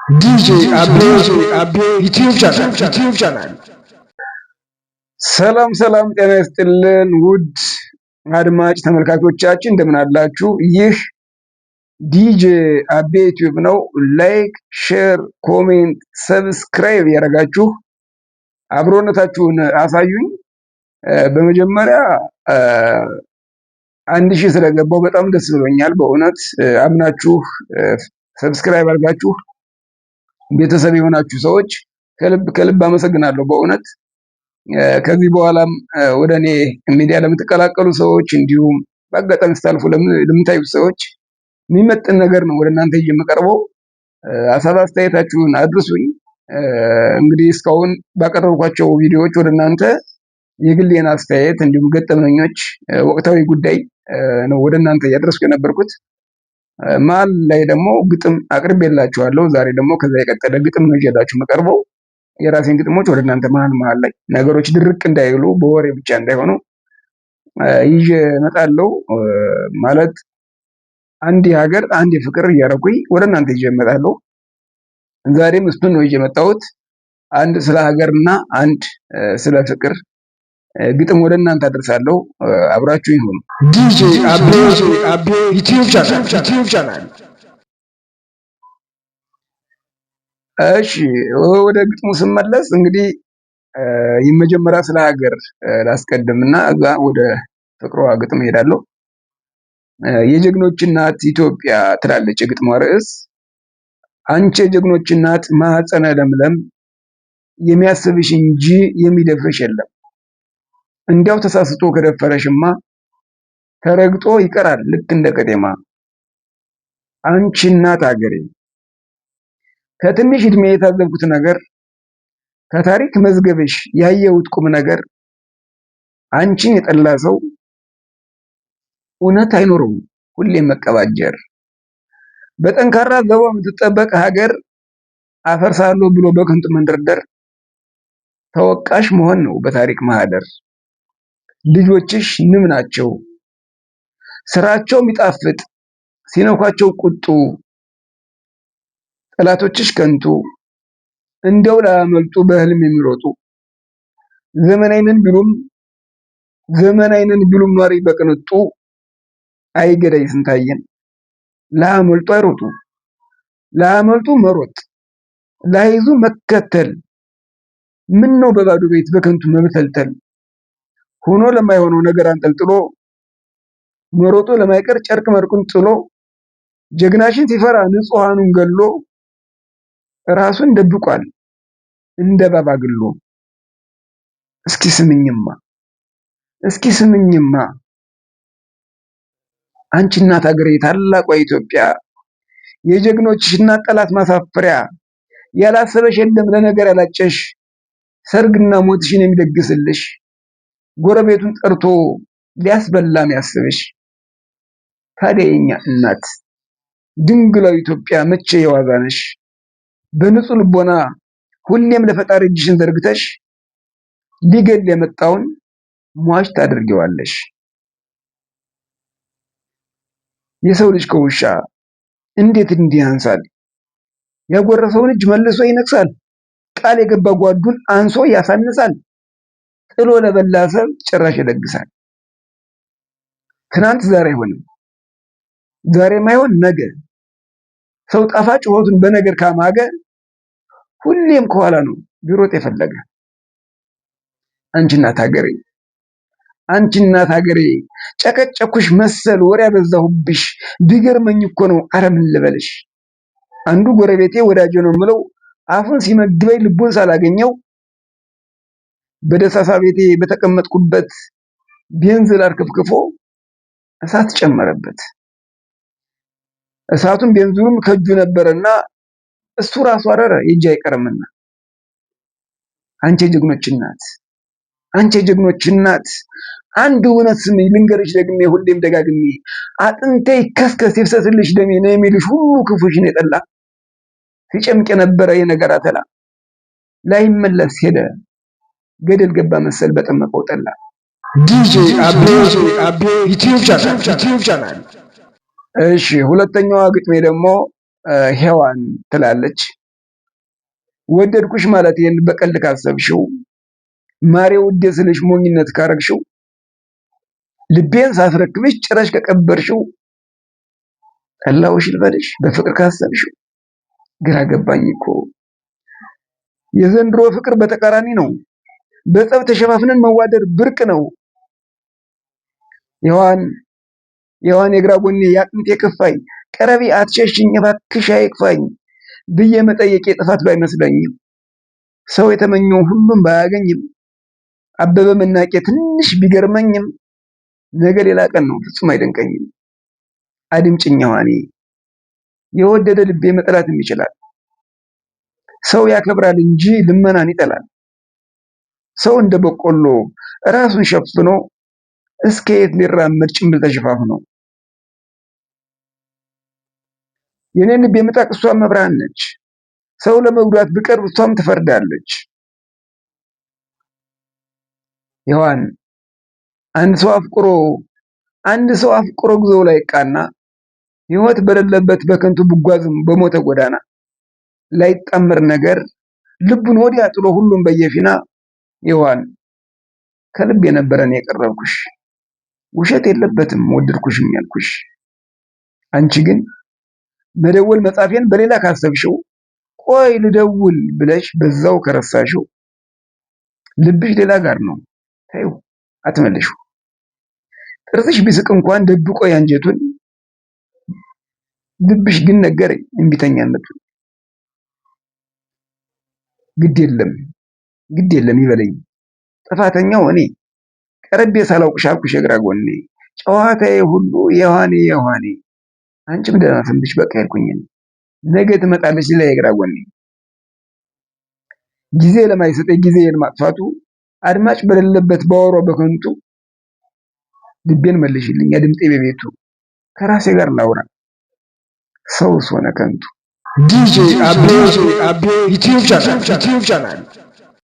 ዲጄ አቤ ዩቲዩብ ቻናል። ሰላም ሰላም፣ ጤና ይስጥልን ውድ አድማጭ ተመልካቾቻችን እንደምን አላችሁ? ይህ ዲጄ አቤ ዩቲዩብ ነው። ላይክ፣ ሼር፣ ኮሜንት፣ ሰብስክራይብ ያደረጋችሁ አብሮነታችሁን አሳዩኝ። በመጀመሪያ 1000 ስለገባው በጣም ደስ ብሎኛል። በእውነት አምናችሁ ሰብስክራይብ አድርጋችሁ ቤተሰብ የሆናችሁ ሰዎች ከልብ አመሰግናለሁ። በእውነት ከዚህ በኋላም ወደ እኔ ሚዲያ ለምትቀላቀሉ ሰዎች እንዲሁም በአጋጣሚ ስታልፉ ለምታዩት ሰዎች የሚመጥን ነገር ነው ወደ እናንተ የምቀርበው። ሀሳብ አስተያየታችሁን አድርሱኝ። እንግዲህ እስካሁን ባቀረብኳቸው ቪዲዮዎች ወደ እናንተ የግሌን አስተያየት እንዲሁም ገጠመኞች፣ ወቅታዊ ጉዳይ ነው ወደ እናንተ እያደረስኩ የነበርኩት። መሀል ላይ ደግሞ ግጥም አቅርቤላችኋለሁ። ዛሬ ደግሞ ከዛ የቀጠለ ግጥም ነው ይዤላችሁ የምቀርበው። የራሴን ግጥሞች ወደ እናንተ መሀል ላይ ነገሮች ድርቅ እንዳይሉ በወሬ ብቻ እንዳይሆኑ ይዤ እመጣለሁ። ማለት አንድ የሀገር አንድ የፍቅር እያደረኩኝ ወደ እናንተ ይዤ እመጣለሁ። ዛሬም እሱን ነው ይዤ የመጣሁት። አንድ ስለ ሀገርና አንድ ስለ ፍቅር ግጥም ወደ እናንተ አደርሳለሁ። አብራችሁ ይሁኑ። ዲጄ አቤ ዩቲዩብ ቻናል። እሺ ወደ ግጥሙ ስመለስ እንግዲህ የመጀመሪያ ስለ ሀገር ላስቀድምና እዛ ወደ ፍቅሯ ግጥም ሄዳለሁ። የጀግኖች እናት ኢትዮጵያ ትላለች የግጥሟ ርዕስ። አንቺ የጀግኖች እናት ማኅፀነ ለምለም፣ የሚያስብሽ እንጂ የሚደፍርሽ የለም። እንዲያው ተሳስቶ ከደፈረሽማ ተረግጦ ይቀራል ልክ እንደ ቀጤማ። አንቺ እናት ሀገሬ ከትንሽ እድሜ የታዘብኩት ነገር፣ ከታሪክ መዝገብሽ ያየሁት ቁም ነገር፣ አንቺን የጠላ ሰው እውነት አይኖረውም ሁሌም መቀባጀር። በጠንካራ ዘቧ የምትጠበቅ ሀገር አፈርሳለሁ ብሎ በከንቱ መንደርደር ተወቃሽ መሆን ነው በታሪክ ማህደር። ልጆችሽ ንብ ናቸው ስራቸው የሚጣፍጥ ሲነኳቸው ቁጡ፣ ጠላቶችሽ ከንቱ እንደው ላያመልጡ በህልም የሚሮጡ። ዘመናዊንን ቢሉም ኗሪ በቅንጡ፣ አይገዳይ ስንታየን ላያመልጡ አይሮጡ። ላያመልጡ መሮጥ ላይዙ መከተል፣ ምን ነው በባዶ ቤት በከንቱ መብተልተል። ሆኖ ለማይሆነው ነገር አንጠልጥሎ መሮጦ ለማይቀር ጨርቅ መርቁን ጥሎ፣ ጀግናሽን ሲፈራ ንጹሃኑን ገሎ ራሱን ደብቋል እንደ እባብ አግሎ። እስኪ ስምኝማ አንቺ እናት ሀገሬ ታላቋ ኢትዮጵያ፣ የጀግኖችሽ እናት ጠላት ማሳፈሪያ። ያላሰበሽ የለም ለነገር ያላጨሽ፣ ሰርግና ሞትሽን የሚደግስልሽ፣ ጎረቤቱን ጠርቶ ሊያስበላም ያስብሽ። ታዲያ የኛ እናት ድንግላዊ ኢትዮጵያ መቼ የዋዛ ነሽ? በንጹህ ልቦና ሁሌም ለፈጣሪ እጅሽን ዘርግተሽ፣ ሊገል የመጣውን ሟች ታደርጊዋለሽ። የሰው ልጅ ከውሻ እንዴት እንዲህ ያንሳል? ያጎረሰውን እጅ መልሶ ይነክሳል። ቃል የገባ ጓዱን አንሶ ያሳንሳል። ጥሎ ለበላ ሰብ ጭራሽ ይለግሳል። ትናንት ዛሬ አይሆንም፣ ዛሬም አይሆን ነገ። ሰው ጣፋጭ ሕይወቱን በነገር ካማገ፣ ሁሌም ከኋላ ነው ቢሮጥ የፈለገ። አንቺ እናት ሀገሬ ጨቀጨኩሽ መሰል ወሬ ያበዛሁብሽ፣ ቢገርመኝ እኮ ነው ኧረ ምን ልበልሽ። አንዱ ጎረቤቴ ወዳጄ ነው የምለው አፉን ሲመግበኝ ልቡን ሳላገኘው፣ በደሳሳ ቤቴ በተቀመጥኩበት ቤንዝል አርከፍክፎ እሳት ጨመረበት። እሳቱን ቤንዚሉም ከእጁ ነበረና እሱ ራሱ አረረ የእጅ አይቀርምና። አንቺ የጀግኖች እናት አንድ እውነት ስሚ ልንገርሽ ደግሜ ሁሌም ደጋግሜ፣ አጥንቴ ይከስከስ ይፍሰስልሽ ደሜ ነው የሚልሽ ሁሉ ክፉሽን የጠላ፣ ሲጨምቅ የነበረ የነገር አተላ ላይመለስ ሄደ ገደል ገባ መሰል በጠመቀው ጠላ። ዲጄ አቤ ዩቲዩብ ቻናል። እሺ ሁለተኛዋ ግጥሜ ደግሞ ሔዋን ትላለች። ወደድኩሽ ማለት ይሄን በቀልድ ካሰብሽው፣ ማሬ ውዴ ስልሽ ሞኝነት ካረግሽው፣ ልቤን ሳስረክብሽ ጭራሽ ከቀበርሽው፣ ጠላውሽ ልበልሽ በፍቅር ካሰብሽው። ግራ ገባኝ እኮ የዘንድሮ ፍቅር በተቃራኒ ነው። በጸብ ተሸፋፍነን መዋደድ ብርቅ ነው። ሔዋን የግራ ጎኔ የአጥንቴ ክፋይ፣ ቀረቢ አትሸሽኝ እባክሽ አይክፋኝ ብዬ መጠየቄ ጥፋት ባይመስለኝም፣ ሰው የተመኘው ሁሉም ባያገኝም፣ አበበ መናቄ ትንሽ ቢገርመኝም፣ ነገ ሌላ ቀን ነው ፍጹም አይደንቀኝም። አድምጭኝ ሔዋኔ፣ የወደደ ልቤ መጥላትም ይችላል። ሰው ያከብራል እንጂ ልመናን ይጠላል። ሰው እንደ በቆሎ ራሱን ሸፍኖ እስከ የት ሊራመድ ጭምብል ተሸፋፍኖ። የኔን ልብ የምታውቅ እሷም መብርሃን ነች። ሰው ለመጉዳት ብቀርብ እሷም ትፈርዳለች። ሔዋን አንድ ሰው አፍቅሮ ጉዞ ላይ ቃና፣ ሕይወት በሌለበት በከንቱ ብጓዝም በሞተ ጎዳና፣ ላይጣመር ነገር ልቡን ወዲያ ጥሎ ሁሉም በየፊና። ሔዋን ከልብ የነበረን የቀረብኩሽ፣ ውሸት የለበትም ወደድኩሽም ያልኩሽ። አንቺ ግን መደወል መጻፌን በሌላ ካሰብሽው፣ ቆይ ልደውል ብለሽ በዛው ከረሳሽው፣ ልብሽ ሌላ ጋር ነው ተይው አትመልሽው። ጥርስሽ ቢስቅ እንኳን ደብቆ ያንጀቱን፣ ልብሽ ግን ነገረኝ እምቢተኛነቱን። ግድ የለም ይበለኝ ጥፋተኛው እኔ፣ ቀርቤ ሳላውቅሽ አልኩሽ የግራ ጎኔ። ጨዋታዬ ሁሉ ሔዋኔ፣ አንቺም ደህና ሰንብች በቃ ሄድኩኝ እኔ። ነገ ትመጣለች ሌላ የግራ ጎኔ። ጊዜ ለማይሰጠኝ ጊዜዬን ማጥፋቱ፣ አድማጭ በሌለበት ባወሯ በከንቱ፣ ልቤን መልሽልኝ አድምጤ በቤቱ። ከራሴ ጋር ላውራ ሰውስ ሆነ ከንቱ። ዲጄ አቤ ዩቲዩብ ቻናል